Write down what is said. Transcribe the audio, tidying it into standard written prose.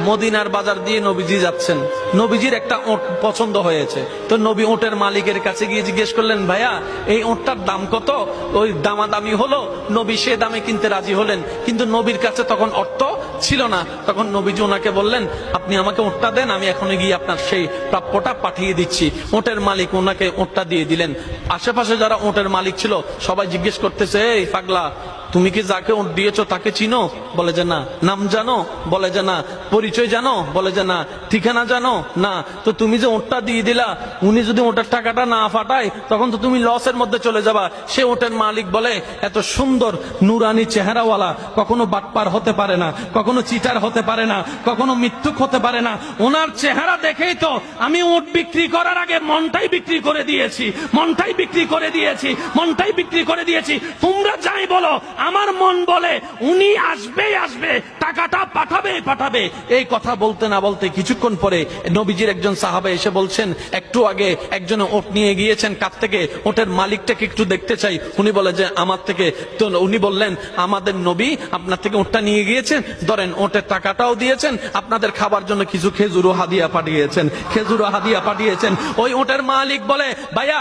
মদিনার বাজার দিয়ে নবীজি যাচ্ছেন, নবীজির একটা ওট পছন্দ হয়েছে। তো নবী ওটের মালিকের কাছে গিয়ে জিজ্ঞেস করলেন, ভাইয়া এই ওটটার দাম কত? ওই দামাদামি হলো, নবী সে দামে কিনতে রাজি হলেন, কিন্তু নবীর কাছে তখন অর্থ ছিল না। তখন নবীজি ওনাকে বললেন, আপনি আমাকে ওটটা দেন, আমি এখনই গিয়ে আপনার সেই প্রাপ্যটা পাঠিয়ে দিচ্ছি। ওটের মালিক ওনাকে ওটটা দিয়ে দিলেন। আশেপাশে যারা ওটের মালিক ছিল সবাই জিজ্ঞেস করতেছে, এই পাগলা, তুমি কি যাকে ওট দিয়েছো তাকে চিনো? বলে যে না। নাম জানো? বলে যে না। পরিচয় জানো? বলে যে না। ঠিকানা জানো? না। তো তুমি যে ওটটা দিয়ে দিলা, উনি যদি ওটার টাকাটা না ফাটায় তখন তো তুমি লসের মধ্যে চলে যাবা। সে ওটের মালিক বলে, এত সুন্দর নুরানি চেহারাওয়ালা কখনো বাটপার হতে পারে না, কখনো চিটার হতে পারে না, কখনো মিথ্যুক হতে পারে না। ওনার চেহারা দেখেই তো আমি ওট বিক্রি করার আগে মনটাই বিক্রি করে দিয়েছি, মনটাই বিক্রি করে দিয়েছি, মনটাই বিক্রি করে দিয়েছি। তোমরা যাই বলো, আমার মন বলে উনি আসবেই আসবে, টাকাটা পাঠাবে পাঠাবে। এই কথা বলতে না বলতে কিছুক্ষণ পরে নবীজির একজন সাহাবা এসে বলছেন, একটু আগে একজনে ওট নিয়ে গিয়েছেন, কাছ থেকে ওটের মালিকটাকে একটু দেখতে চাই। উনি বলে যে আমার থেকে। তো উনি বললেন, আমাদের নবী আপনার থেকে ওটটা নিয়ে গিয়েছেন, ধরেন ওটের টাকাটাও দিয়েছেন, আপনাদের খাবার জন্য কিছু খেজুরও হাদিয়া পাঠিয়েছেন, খেজুরও হাদিয়া পাঠিয়েছেন। ওই ওটের মালিক বলে, ভাইয়া